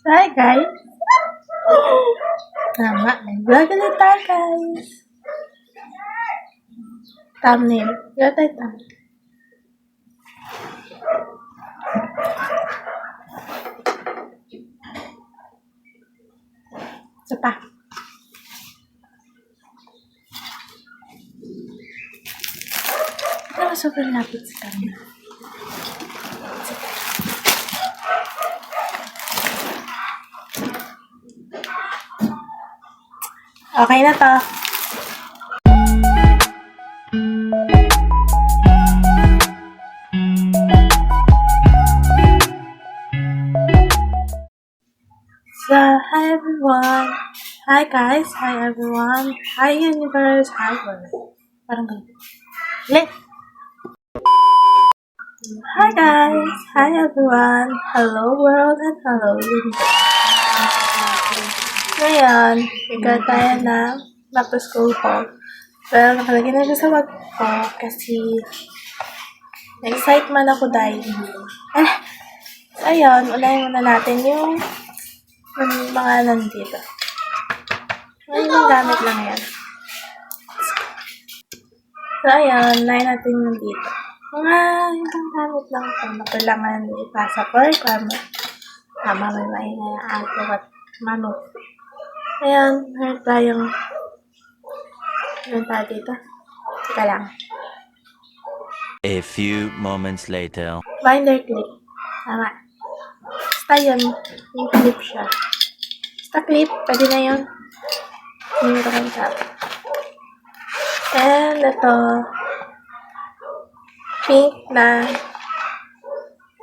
Hi guys! Tama, nag-vlog ulit tayo guys. Thumbnail. Wala tayo thumbnail. Isa pa. Ito sobrang lapit sa camera. Okay na to. So, hi everyone. Hi guys. Hi everyone. Hi universe. Hi world. Parang ganun. Ulit. Hi guys. Hi everyone. Hello world and hello universe. Ngayon, ikaw tayo ng back to school haul. Well, nakalagay na siya sa wag ko kasi na-excitement ako dahil so, ayun, unahin muna natin yung mga nandito. Ngayon, yung gamit lang yan. So, ayun, unahin natin yung dito. Mga ibang gamit lang ito na kailangan ipasa for requirement. Tama, may maingay ato at manok. Ayan, meron tayo dito. Teka lang. A few moments later. Binder clip. Tama. Basta yun. Yung clip siya. Basta clip. Pwede na yun. Hindi mo ito kang tap. And ito. Pink na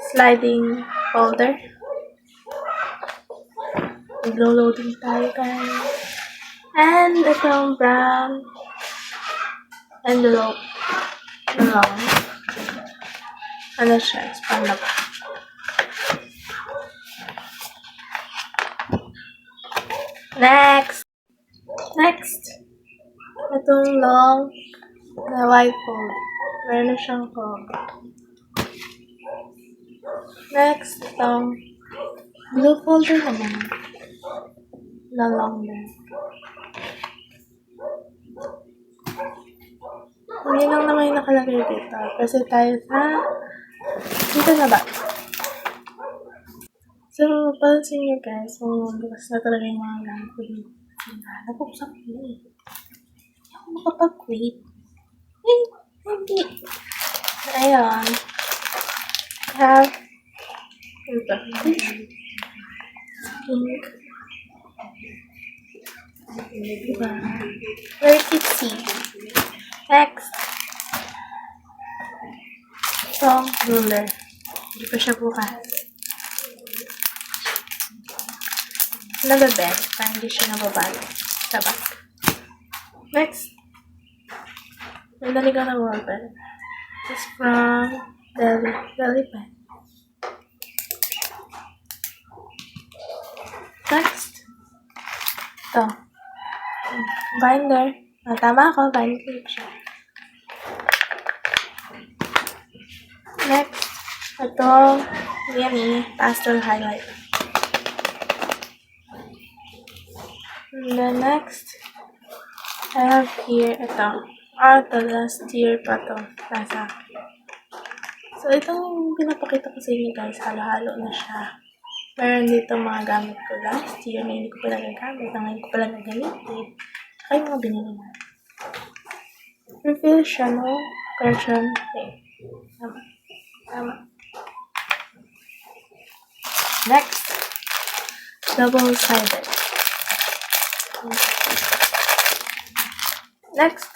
sliding folder. Naglo-loading tayo guys. And itong brown envelope. Long. Ano siya? Span na ba? Next! Itong long na white fold. Meron na siyang fold. Next, itong blue folder naman. Na long na. Hindi lang naman yung nakalagay dito. Kasi tayo sa dito na ba? So, pansin nyo guys, bukas na talaga yung mga gamit ko dito. Nag-usap ko eh. Hindi ako makapag-quit. Hindi. Ayun. I have ito. Pink. Diba? Very kitschy. Next. Itong ruler. Hindi pa siya bukas. Nababend. Para hindi siya nababalo. Sa back. Next. May naligaw na wall pen. It's from Deli Pen. Next. Ito. Binder. Tama ako. Binder clip siya. Next. Ito. Yummy. Pastel highlighter. And then next. I have here ito. Ito last year pa to. Nasa. So, itong pinapakita ko sa inyo guys. Halo-halo na siya. Meron dito mga gamit ko last year na hindi ko pala nagamit. Na ngayon ko pala nagamitin. Saka yung mga binili na. Refill siya, no? Version. Okay. Tama. Next. Double-sided. Next.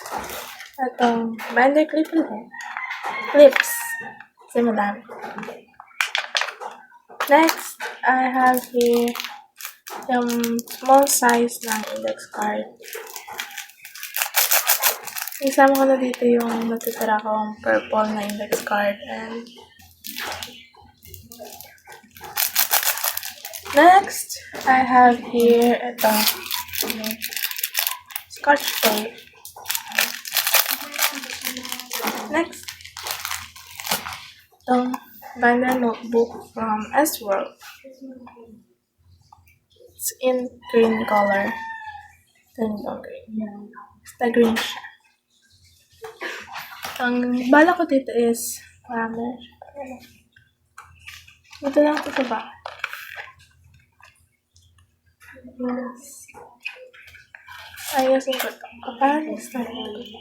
Itong binder clip ulit. Clips. Kasi madami. Next, I have here yung small size ng index card. Isama ko na dito yung natitira kong purple na index card. And next, I have here ito. Scotch tape. Next, itong binder notebook from S-World. It's in green color. Green. Basta green siya. Ang bala ko dito is dito lang ito sa ba? Yes. Ayusin ko ito. Parang start na ito.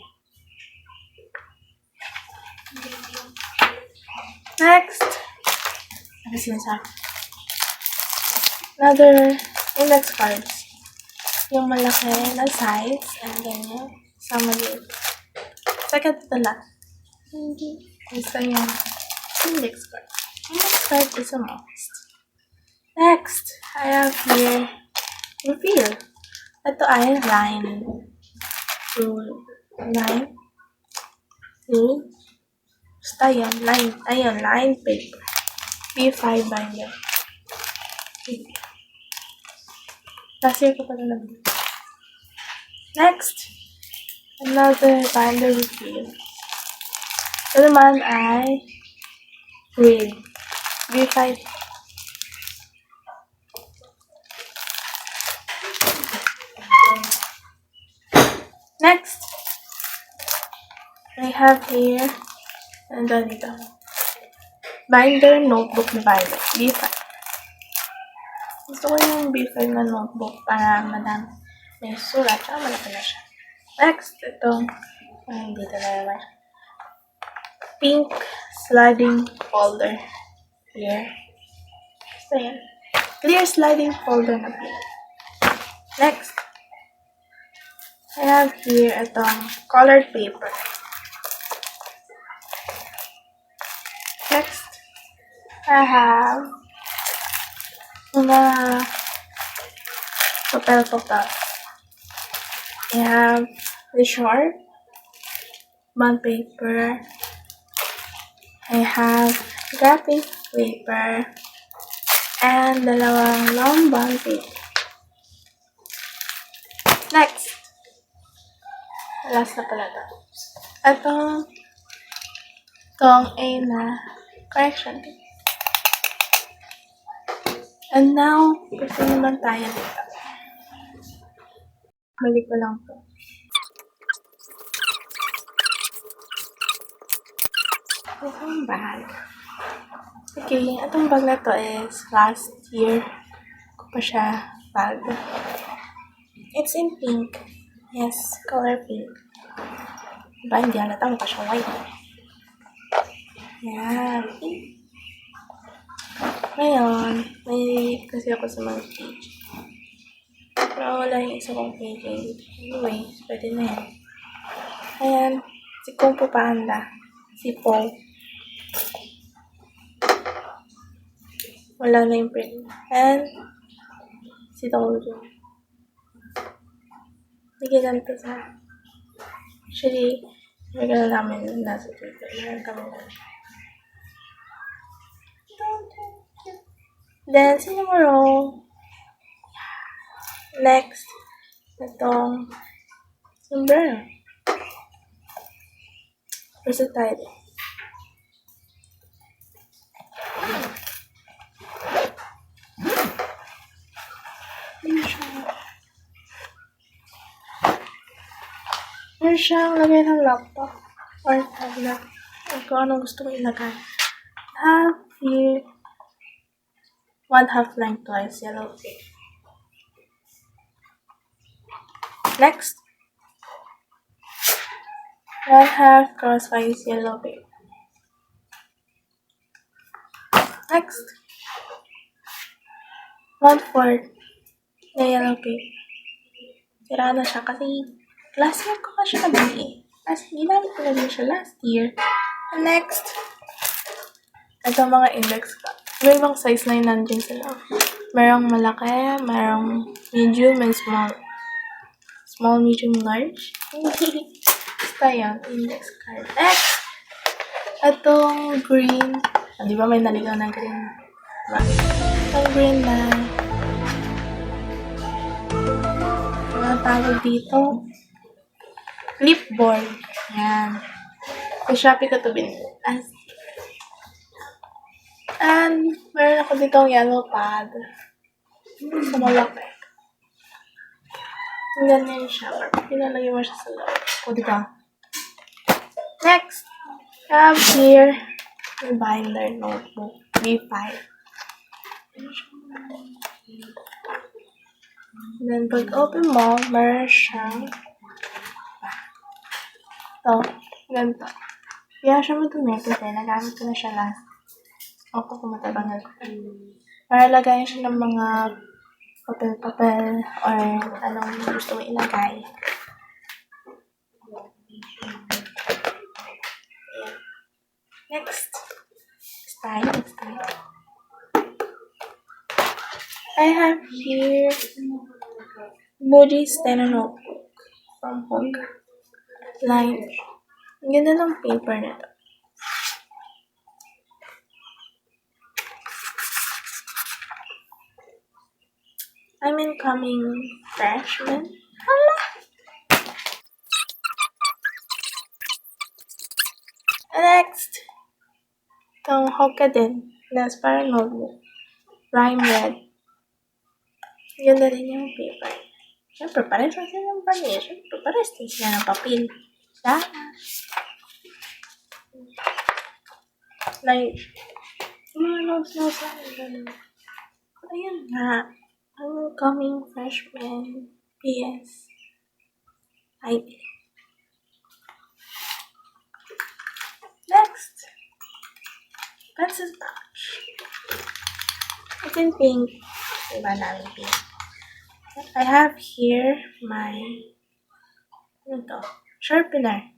Next! Ano sinasabi? Another index cards. Yung malaki na size and ganyan. Sa maliit. Second to the last. Gusto niya. Index card. Index card is a must. Next, I have here reveal. Ito ay line. Line. Basta yan. Line. Ayun, line paper. B5 binder. Last year ko pala naman. Next, another binder reveal. Ito naman ay grid. B5. Next, I have here, dito, binder notebook divider, B5. Gusto ko yung B5 na notebook para madami may sulat, tsaka malaki na siya. Next, itong, dito na naman, pink sliding folder. Here. So, yan. Clear sliding folder na pink. Next, I have here itong colored paper. Next, I have mga papel. I have the short bond paper. I have graphic paper and dalawang long bond paper. Next, last na pala ito. Itong A na correction. And now, proceed naman tayo dito. Balik ko lang to. Itong bag. Okay, itong bag na to is last year ko pa siya bag. It's in pink. Yes, color pink. Diba, hindi halata mo pa siya white. Yan. Ngayon, may kasi ako sa mga page. Pero wala yung isa kong page. Anyway, pwede na yan. Ayan, si Kung Fu Panda. Si Po. Wala na yung print. And, si Dojo. Bigyan to sa... Actually, bigyan namin nasa Twitter. Meron kami na. Then, tomorrow, next, itong sombrero. Versatile. Meron siyang lagay ng laptop or tablet. O kung anong gusto ko ilagay. Half here. 1/2 lengthwise yellow paper. Next, 1/2 crosswise yellow paper. Next, 1/4 na yellow paper. Sira na siya kasi last year ko siya nabili. Ginamit ko na din siya last year. And next, ito mga index card. Iba-ibang size na yun nandiyan sila. Merong malaki, merong medium, and small. Small, medium, large. Basta yan, index card. Next, itong green. Di ba may naligaw na green? Diba? Itong green na mga tawag dito. Clipboard. Yan. Sa Shopee ko ito binili. And, meron ako ditong yellow pad. So, malaki. Ganyan siya. Pinalagay mo siya sa loob. O, diba? Next, I have here the binder notebook. B5. Then, pag open mo, meron siyang ito, ganito. Kaya siya madumi kasi nagamit ko na siya last. Ako kumatabang ko. Para lagayan siya ng mga papel-papel or anong gusto mo ilagay. Next. Next time. I have here Moody Steno Notebook from Hook. Line. Ang ganda ng paper na to. I'm incoming freshman. Hala! Next. Itong Hoka din. That's para notebook. Rhyme red. Ang ganda din yung paper. Siyempre, pares lang sila ng pamilya. Siyempre, pares din sila ng papel. Like, mga notes lang. Ayan nga. I'm coming freshman. PS. Next. Pencil pouch. It's in pink. Diba namin pink? I have here my sharpener.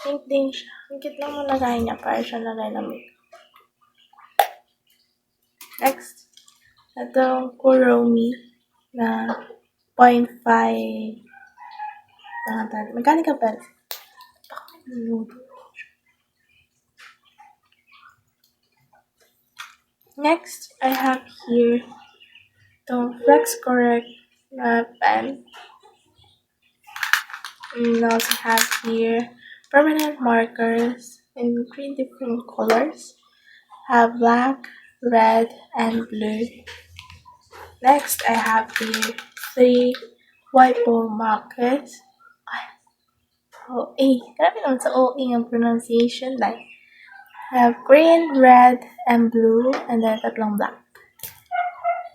Pink din siya. Ang cute lang mo lagay niya para siya nalalamig. Next, ito Kuromi na 0.5 mechanical pencil. Next, I have here the Flex Correct pen. And also have here permanent markers in 3 different colors. Have black, red, and blue. Next, I have here 3 whiteboard markers. OA. Grabe naman sa OA ang pronunciation. Like, I have green, red, and blue, and then tatlong black.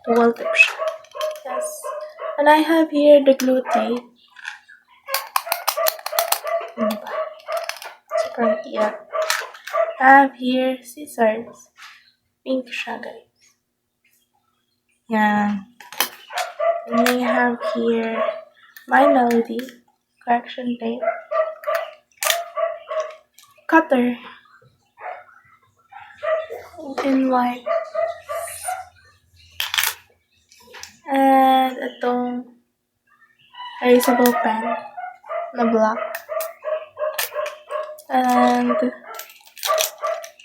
Dual tip siya. Yes. And I have here the glue tape. Super cute. I have here scissors. Pink siya, guys. Yeah. And we have here my melody. Correction tape. Cutter. In white. And itong erasable pen na black. And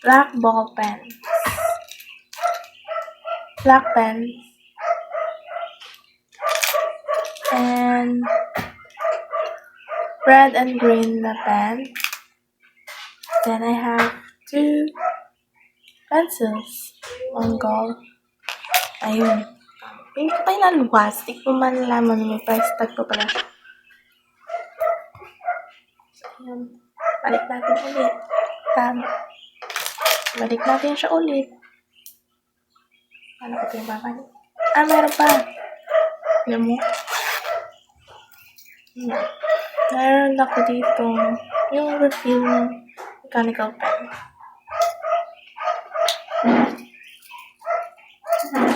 black ball pens. Black pens. And red and green na pen. Then I have 2 pencils. One gold. Ayun. Pink pa yung naluwas. Di ko malalaman may price tag pa pala siya. So, ayun. Balik natin ulit. Balik natin siya ulit. Paano ko ito yung babalik? Meron pa. Alam mo? Meron ako dito yung refill ng mechanical pen.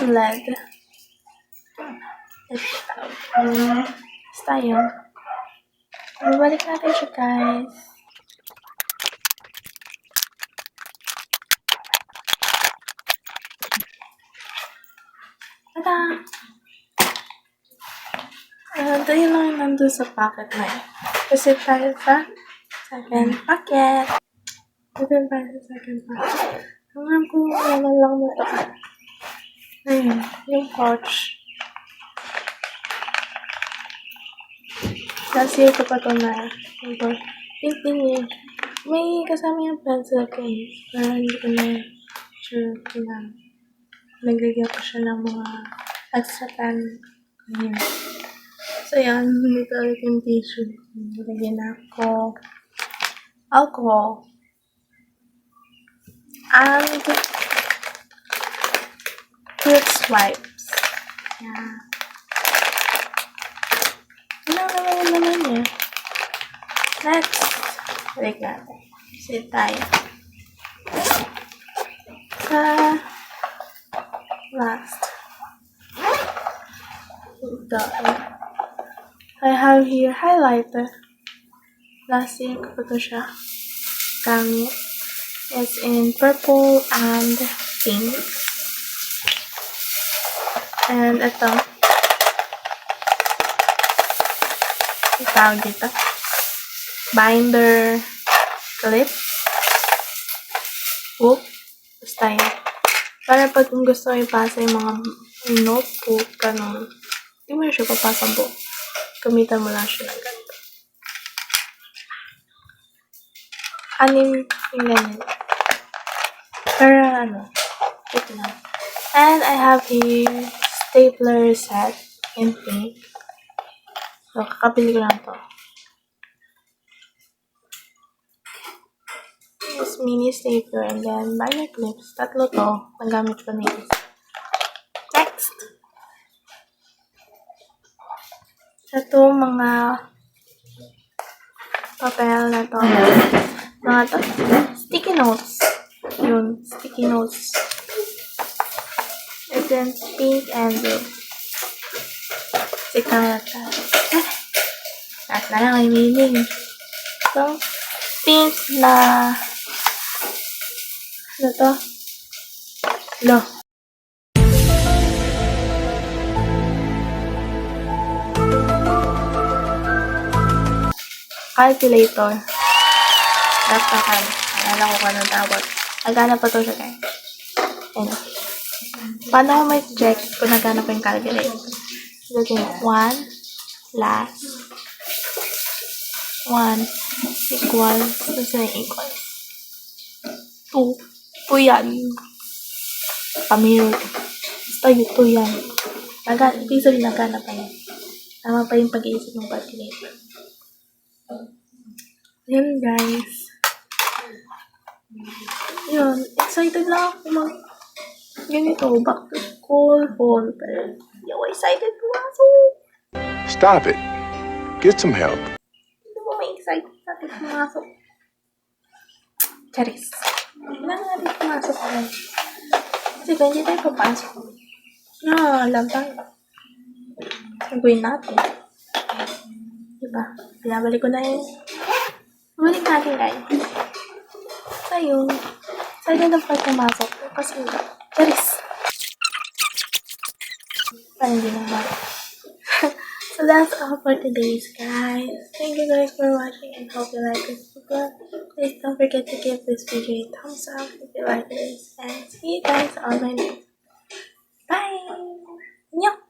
Lead. Basta yun. Babalik natin siya, guys. Tada! Ito yun lang yung nandun sa packet na yun. Kasi tayo sa second packet. Ito tayo sa second packet. Hanggang kung ano lang mo ito. Ayun, yung pouch. Last year ko pa ito na ito. Pink din yun. May kasama yung pencil case. Pero hindi ko na sure kung na naglagyan ko siya ng mga extra pen. Ayun. So, yan. Dito ulit yung tissue. Lagyan ako alcohol. And clothes wipes. Yan. Ano naman yung naman niya? Next. Balik natin. Sit tayo. Sa last. Ito. I have here highlighter. Last year ko pa ito siya gamit. It's in purple and pink. And ito. Ang tawag dito. Binder clip. Book. Basta yun. Para pag gusto mo ipasa yung mga notebook, ganun. Hindi mo siya papasa book. Gamitan mo lang siya ng ganito. Anim yung ganyan. Pero ito na. And I have here stapler set in pink. So, kakabili ko lang to. This mini stapler and then binder clips. Tatlo to. Nagamit ko na yun. Next! Ito mga papel na to. Mga to. Sticky notes. Yun. Sticky notes. And then pink and blue. Lahat na lang ay meaning. So, pink na ano to? Lo. Calculator. Laptakan. Alala ko anong tawag. Nagana pa to siya guys. Ayan. Paano ko may check kung nagana pa yung calculator? Lagyan 1 last 1 equal gusto na equal 2 yan pamiro basta yung 2 yan ibig sabihin nagana pa yan tama pa yung pag-iisip ng calculator. Yun guys, yun, excited lang ako mag ganito, back to school fall, pero hindi ako excited pumasok. Stop it. Get some help. Hindi mo may excited natin pumasok. Charis. Kailangan natin pumasok guys. Kasi kung hindi tayo papasok, alam tayo. Saguin natin. Diba? Pinabalik ko na yun. Balik natin guys. So yun. Excited na pa pumasok. Kasi charis. Parang hindi naman. So that's all for today's guys. Thank you guys for watching and hope you like this video. Please don't forget to give this video a thumbs up if you like this. And see you guys on my next. Bye! Annyeong!